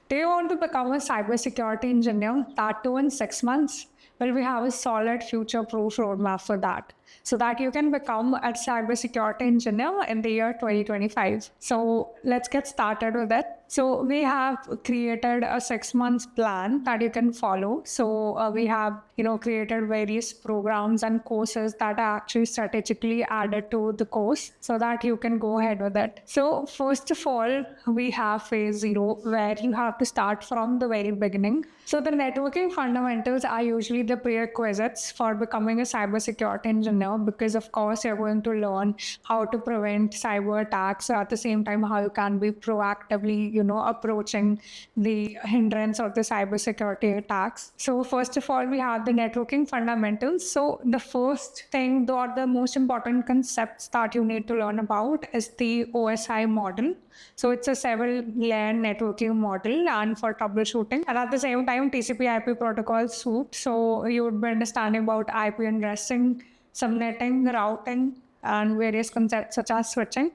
Do you want to become a cybersecurity engineer, that too in 6 months? Well, we have a solid future-proof roadmap for that, so that you can become a cybersecurity engineer in the year 2025. So let's get started with it. So we have created a 6 months plan that you can follow. So we have, created various programs and courses that are actually strategically added to the course so that you can go ahead with it. So first of all, we have phase 0 where you have to start from the very beginning. So the networking fundamentals are usually the prerequisites for becoming a cybersecurity engineer, because of course you're going to learn how to prevent cyber attacks, at the same time how you can be proactively approaching the hindrance of the cybersecurity attacks. So first of all, we have the networking fundamentals. So the first thing, or the most important concepts that you need to learn about, is the OSI model. So it's a several layer networking model and for troubleshooting, and at the same time TCP/IP protocol suite. So you would be understanding about IP addressing, subnetting, routing, and various concepts such as switching.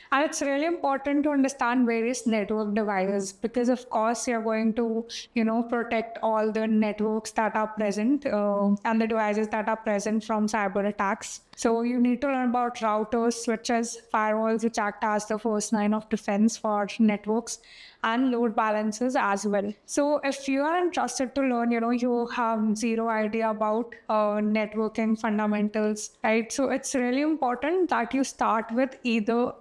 And it's really important to understand various network devices, because of course you're going to, protect all the networks that are present and the devices that are present from cyber attacks. So you need to learn about routers, switches, firewalls, which act as the first line of defense for networks, and load balancers as well. So if you are interested to learn, you have zero idea about networking fundamentals, right? So it's really important that you start with either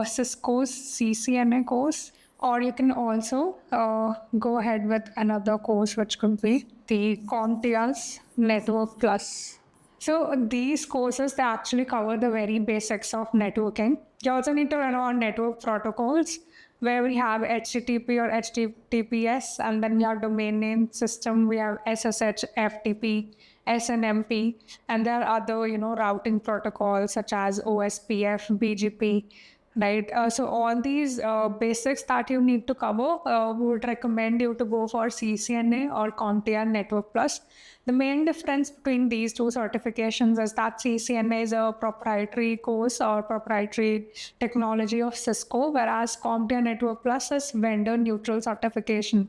Cisco's CCNA course, or you can also go ahead with another course, which could be the CompTIA's Network Plus. So these courses, they actually cover the very basics of networking. You also need to learn about network protocols, where we have HTTP or HTTPS, and then we have domain name system, we have SSH, FTP, SNMP, and there are other, routing protocols such as OSPF, BGP, right? So all these basics that you need to cover, would recommend you to go for CCNA or CompTIA Network Plus. The main difference between these two certifications is that CCNA is a proprietary course or proprietary technology of Cisco, whereas CompTIA Network Plus is vendor neutral certification.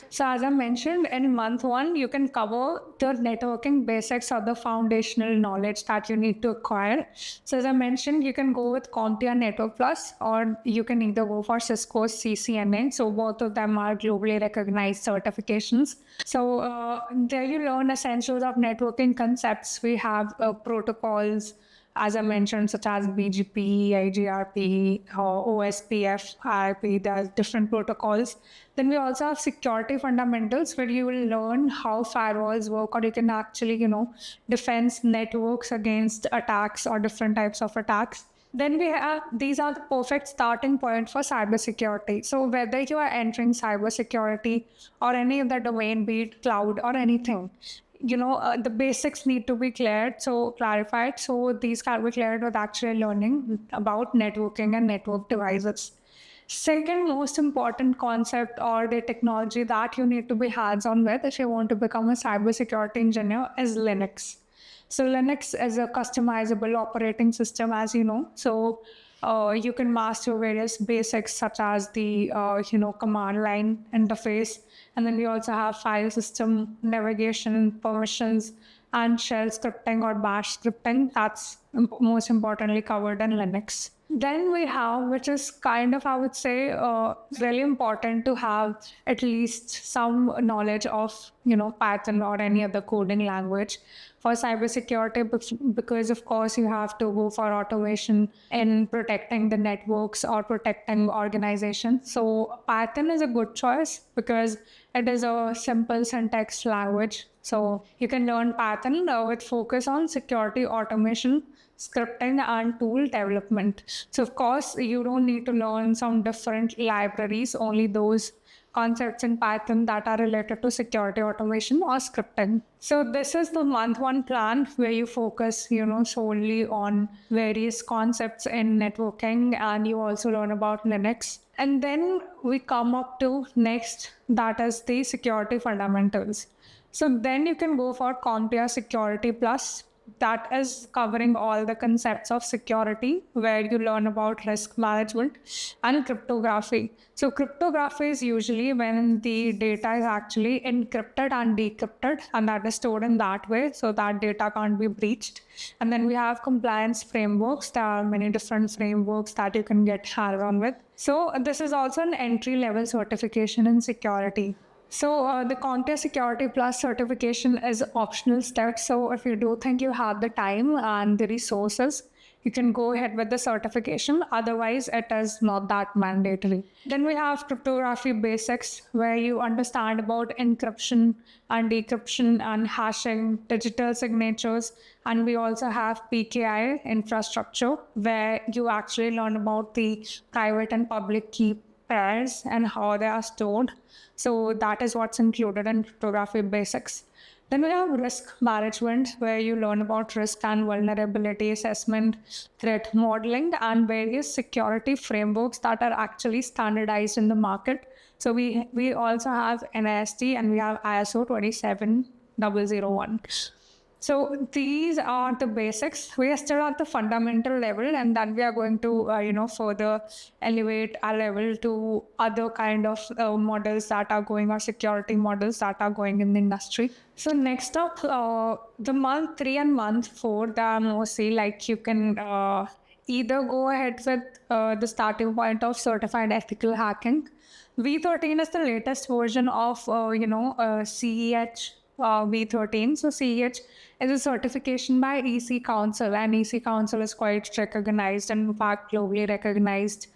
So as I mentioned, in month 1, you can cover the networking basics or the foundational knowledge that you need to acquire. So as I mentioned, you can go with CompTIA Network Plus, or you can either go for Cisco's CCNA. So both of them are globally recognized certifications. So there you learn essentials of networking concepts. We have protocols, as I mentioned, such as BGP, IGRP, OSPF, IP, there are different protocols. Then we also have security fundamentals, where you will learn how firewalls work, or you can actually, defend networks against attacks or different types of attacks. Then we have, these are the perfect starting point for cybersecurity. So whether you are entering cybersecurity or any of the domain, be it cloud or anything, the basics need to be clarified. So these can be cleared with actually learning about networking and network devices. Second most important concept, or the technology that you need to be hands-on with if you want to become a cybersecurity engineer, is Linux. So Linux is a customizable operating system, as you know. So you can master various basics such as the command line interface, and then we also have file system navigation, permissions, and shell scripting or bash scripting. That's most importantly covered in Linux. Then we have, which is kind of, I would say, really important to have at least some knowledge of, Python or any other coding language for cybersecurity, because of course you have to go for automation in protecting the networks or protecting organizations. So Python is a good choice because it is a simple syntax language. So you can learn Python with focus on security automation, scripting, and tool development. So of course, you don't need to learn some different libraries, only those concepts in Python that are related to security automation or scripting. So this is the month 1 plan, where you focus, solely on various concepts in networking, and you also learn about Linux. And then we come up to next, that is the security fundamentals. So then you can go for CompTIA Security Plus. that is covering all the concepts of security, where you learn about risk management and cryptography. So cryptography is usually when the data is actually encrypted and decrypted, and that is stored in that way so that data can't be breached. And then we have compliance frameworks. There are many different frameworks that you can get hands-on with. So this is also an entry-level certification in security. So the CompTIA Security Plus certification is optional step. So if you do think you have the time and the resources, you can go ahead with the certification. Otherwise, it is not that mandatory. Then we have cryptography basics, where you understand about encryption and decryption and hashing, digital signatures. And we also have PKI infrastructure, where you actually learn about the private and public key pairs and how they are stored. So that is what's included in cryptography basics. Then we have risk management, where you learn about risk and vulnerability assessment, threat modeling, and various security frameworks that are actually standardized in the market. So we also have NIST and we have ISO 27001. So these are the basics. We are still at the fundamental level, and then we are going to, further elevate our level to other kind of models that are going, or security models that are going in the industry. So next up, the month 3 and month 4, they are mostly like you can either go ahead with the starting point of certified ethical hacking. V13 is the latest version of, CEH V13. So CEH is a certification by EC Council, and EC Council is quite recognized and in fact globally recognized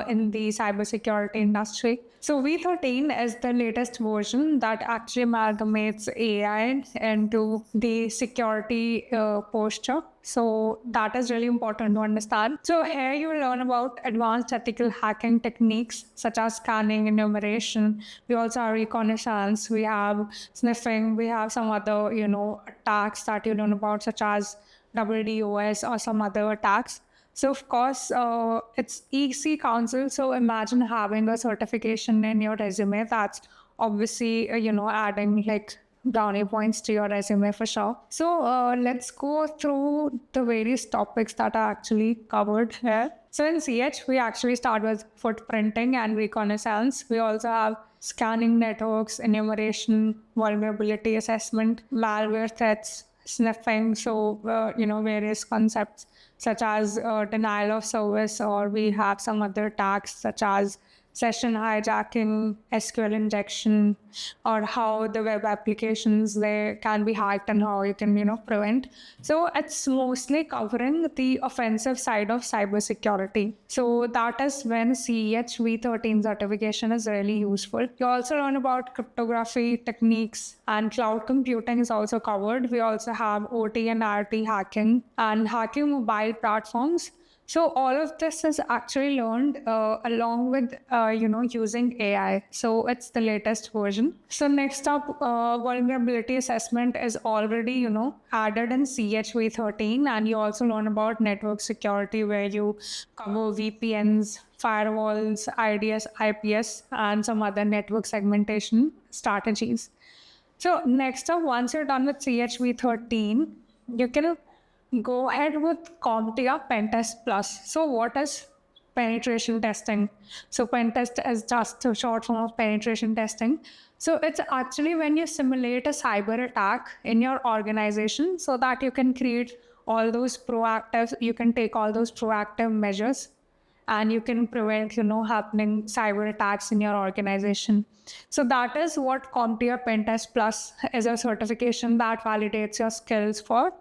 in the cybersecurity industry. So V13 is the latest version that actually amalgamates AI into the security posture. So that is really important to understand. So here you learn about advanced ethical hacking techniques such as scanning, enumeration. We also have reconnaissance. We have sniffing. We have some other, attacks that you learn about, such as DDoS or some other attacks. So of course, it's EC Council. So imagine having a certification in your resume. That's obviously, adding like brownie points to your resume for sure. So let's go through the various topics that are actually covered here. So in CH, we actually start with footprinting and reconnaissance. We also have scanning networks, enumeration, vulnerability assessment, malware threats, sniffing. So, various concepts such as denial of service, or we have some other attacks such as session hijacking, SQL injection, or how the web applications they can be hacked and how you can, prevent. So it's mostly covering the offensive side of cybersecurity. So that is when CEH V13 certification is really useful. You also learn about cryptography techniques, and cloud computing is also covered. We also have OT and RT hacking and hacking mobile platforms. So all of this is actually learned along with, using AI. So it's the latest version. So next up, vulnerability assessment is already, added in CHV13. And you also learn about network security, where you cover VPNs, firewalls, IDS, IPS, and some other network segmentation strategies. So next up, once you're done with CHV13, you can go ahead with CompTIA Pentest Plus. So what is penetration testing? So pentest is just a short form of penetration testing. So it's actually when you simulate a cyber attack in your organization so that you can create all those you can take all those proactive measures, and you can prevent, happening cyber attacks in your organization. So that is what CompTIA Pentest Plus is, a certification that validates your skills for.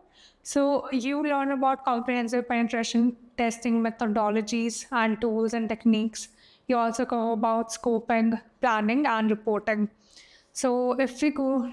So you learn about comprehensive penetration testing methodologies and tools and techniques. You also go about scoping, planning, and reporting. So if we go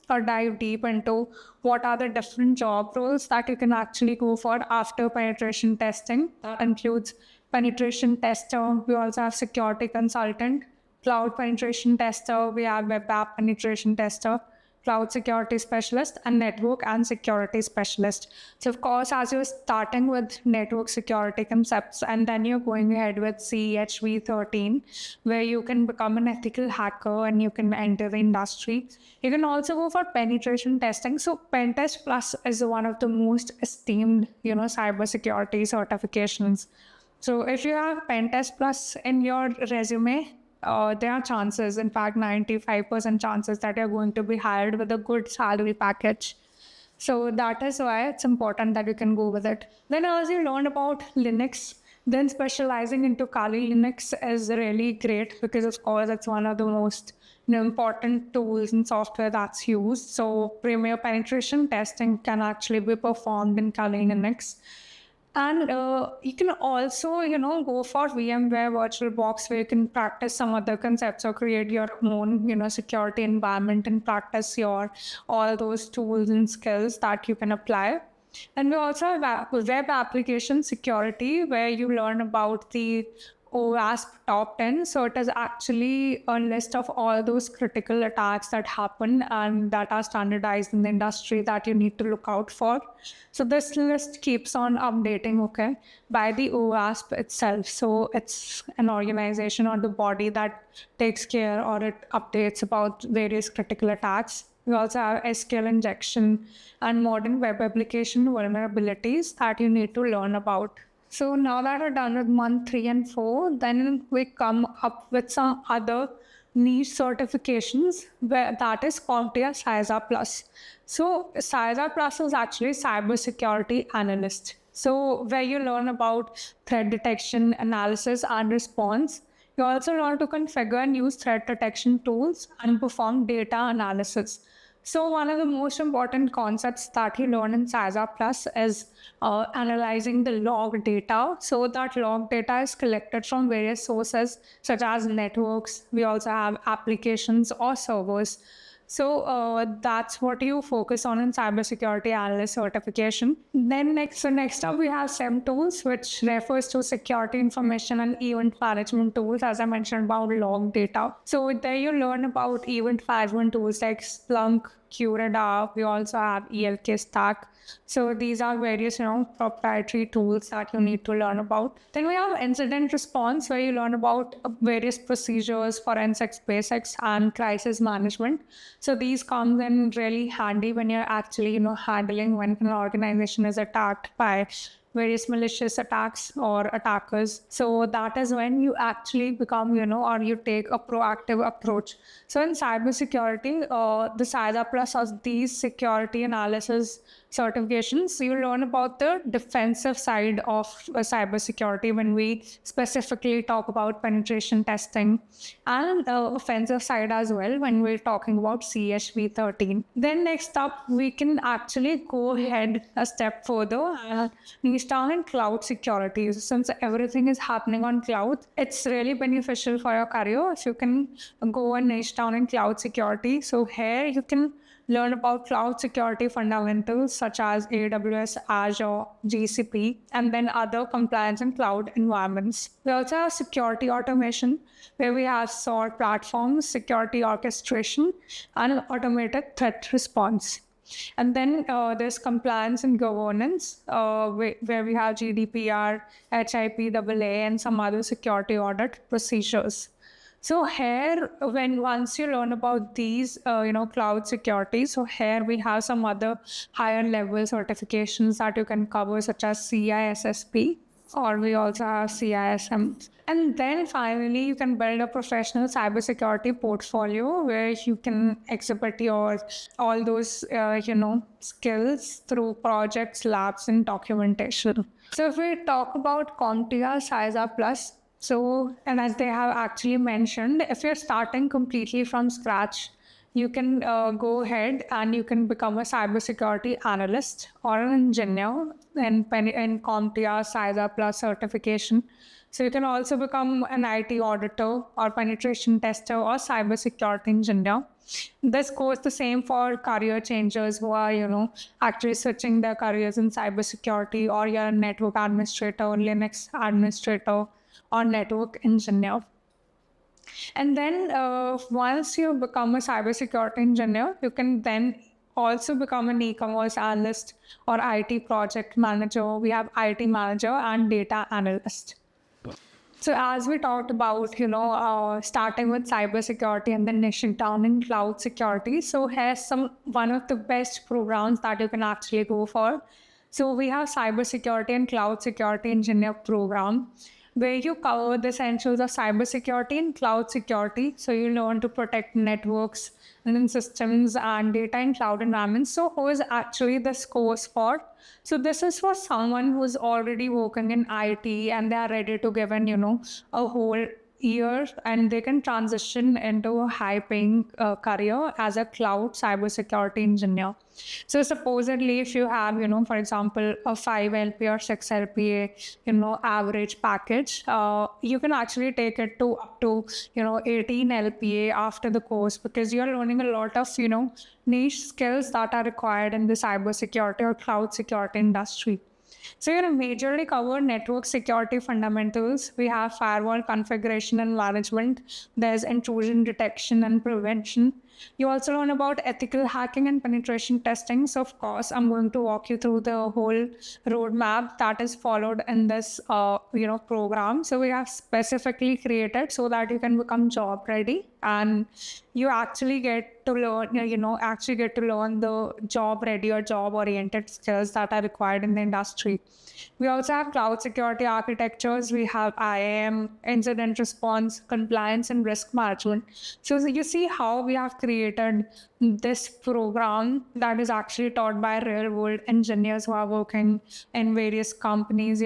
or dive deep into what are the different job roles that you can actually go for after penetration testing, that includes penetration tester. We also have security consultant, cloud penetration tester. We have web app penetration tester, cloud security specialist, and network and security specialist. So of course, as you're starting with network security concepts, and then you're going ahead with CHV 13, where you can become an ethical hacker and you can enter the industry. You can also go for penetration testing. So Pentest Plus is one of the most esteemed, cybersecurity certifications. So if you have Pentest Plus in your resume, there are chances, in fact, 95% chances that you're going to be hired with a good salary package. So that is why it's important that you can go with it. Then as you learn about Linux, then specializing into Kali Linux is really great because, of course, it's one of the most important tools and software that's used. So premier penetration testing can actually be performed in Kali Linux. And you can also, go for VMware VirtualBox, where you can practice some other concepts or create your own, security environment and practice all those tools and skills that you can apply. And we also have web application security, where you learn about the OWASP top 10. So it is actually a list of all those critical attacks that happen and that are standardized in the industry that you need to look out for. So this list keeps on updating, by the OWASP itself. So it's an organization or the body that takes care or it updates about various critical attacks. We also have SQL injection and modern web application vulnerabilities that you need to learn about. So now that we're done with month 3 and 4, then we come up with some other niche certifications, that is CompTIA CySA Plus. So CySA Plus is actually cybersecurity analyst. So where you learn about threat detection, analysis, and response. You also learn to configure and use threat detection tools and perform data analysis. So one of the most important concepts that you learn in CySA Plus is analyzing the log data. So that log data is collected from various sources such as networks. We also have applications or servers. So that's what you focus on in cybersecurity analyst certification. Then next up we have SIEM tools, which refers to security information and event management tools, as I mentioned about log data. So there you learn about event management tools like Splunk, QRadar. We also have ELK Stack. So these are various, proprietary tools that you need to learn about. Then we have incident response, where you learn about various procedures, forensics basics, and crisis management. So these come in really handy when you're actually, handling when an organization is attacked by various malicious attacks or attackers. So that is when you actually become, or you take a proactive approach. So in cybersecurity, the CySA Plus has these security analysis certifications. You learn about the defensive side of cybersecurity when we specifically talk about penetration testing, and the offensive side as well when we're talking about CHV 13. Then next up, we can actually go ahead a step further and niche down in cloud security. Since everything is happening on cloud, it's really beneficial for your career if you can go and niche down in cloud security. So here you can learn about cloud security fundamentals such as AWS, Azure, GCP, and then other compliance and cloud environments. We also have security automation, where we have SOAR platforms, security orchestration, and automated threat response. And then there's compliance and governance, where we have GDPR, HIPAA, and some other security audit procedures. So here, once you learn about these, cloud security, so here we have some other higher level certifications that you can cover, such as CISSP, or we also have CISM. And then finally, you can build a professional cybersecurity portfolio where you can exhibit all those, skills through projects, labs, and documentation. So if we talk about CompTIA CySA Plus, and as they have actually mentioned, if you're starting completely from scratch, you can go ahead and you can become a cybersecurity analyst or an engineer in CompTIA CySA Plus certification. So you can also become an IT auditor or penetration tester or cybersecurity engineer. This goes the same for career changers who are, actually switching their careers in cybersecurity, or you're a network administrator or Linux administrator or network engineer. And then once you become a cybersecurity engineer, you can then also become an e-commerce analyst or IT project manager. We have IT manager and data analyst. So as we talked about, starting with cybersecurity and then niching down in cloud security. So here's one of the best programs that you can actually go for. So we have cybersecurity and cloud security engineer program, where you cover the essentials of cybersecurity and cloud security. So you learn to protect networks and then systems and data in cloud environments. So who is actually this course for? So this is for someone who's already working in IT and they are ready to give in, a whole year and they can transition into a high-paying career as a cloud cybersecurity engineer. So supposedly if you have, for example, a 5 LPA or 6 LPA, average package, you can actually take it to up to, 18 LPA after the course, because you're learning a lot of, niche skills that are required in the cybersecurity or cloud security industry. So you're majorly cover network security fundamentals. We have firewall configuration and management. There's intrusion detection and prevention. You also learn about ethical hacking and penetration testing. So of course, I'm going to walk you through the whole roadmap that is followed in this, program. So we have specifically created so that you can become job ready and you actually get to learn, the job ready or job oriented skills that are required in the industry. We also have cloud security architectures. We have IAM, incident response, compliance, and risk management. So you see how we have created this program that is actually taught by real world engineers who are working in various companies,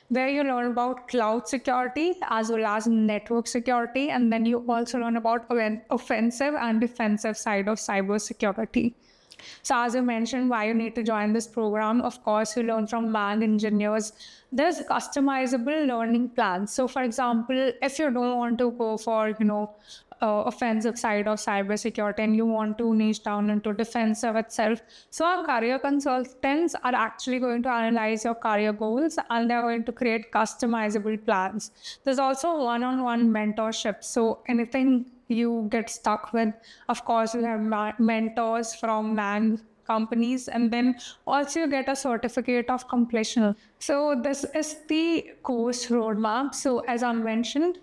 where you learn about cloud security as well as network security. And then you also learn about offensive and defensive side of cybersecurity. So as I mentioned, why you need to join this program, of course, you learn from Mang engineers. There's customizable learning plans. So for example, if you don't want to go for, offensive side of cybersecurity and you want to niche down into defensive itself, so our career consultants are actually going to analyze your career goals and they're going to create customizable plans. There's also one-on-one mentorship. So anything you get stuck with, of course, you have mentors from Mang companies, and then also you get a certificate of completion. So this is the course roadmap. So as I mentioned,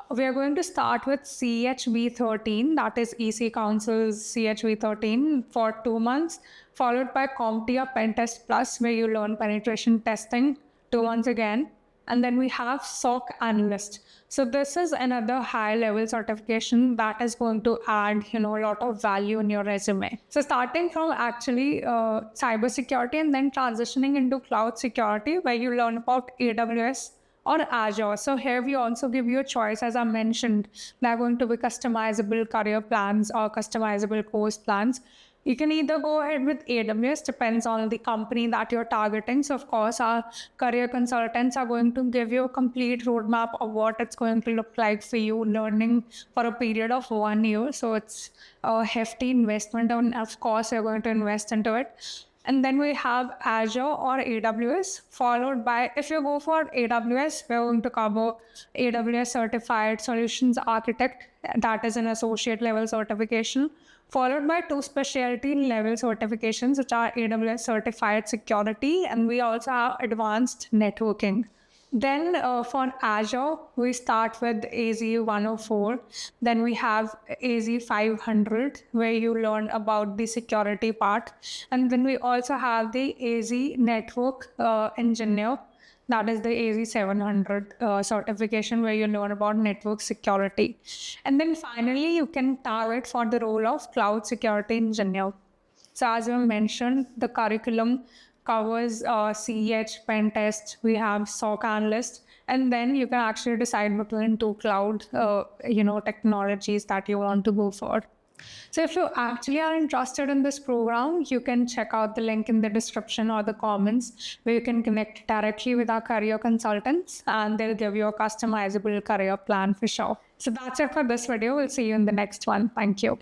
we are going to start with CHV13, that is EC Council's CHV13 for 2 months, followed by CompTIA Pentest Plus, where you learn penetration testing 2 months again. And then we have SOC Analyst. So this is another high-level certification that is going to add, a lot of value in your resume. So starting from actually cybersecurity and then transitioning into cloud security, where you learn about AWS or Azure. So here we also give you a choice. As I mentioned, they're going to be customizable career plans or customizable course plans. You can either go ahead with AWS, depends on the company that you're targeting. So of course, our career consultants are going to give you a complete roadmap of what it's going to look like for you learning for a period of 1 year. So it's a hefty investment, and of course, you're going to invest into it. And then we have Azure or AWS, followed by, if you go for AWS, we're going to cover AWS Certified Solutions Architect, that is an associate level certification, followed by 2 specialty level certifications, which are AWS Certified Security, and we also have Advanced Networking. Then for Azure, we start with AZ-104. Then we have AZ-500, where you learn about the security part. And then we also have the AZ Network Engineer. That is the AZ-700 certification, where you learn about network security. And then finally, you can target for the role of cloud security engineer. So as I mentioned, the curriculum covers CEH, pen test, we have SOC analyst, and then you can actually decide between 2 cloud, technologies that you want to go for. So if you actually are interested in this program, you can check out the link in the description or the comments, where you can connect directly with our career consultants and they'll give you a customizable career plan for sure. So that's it for this video. We'll see you in the next one. Thank you.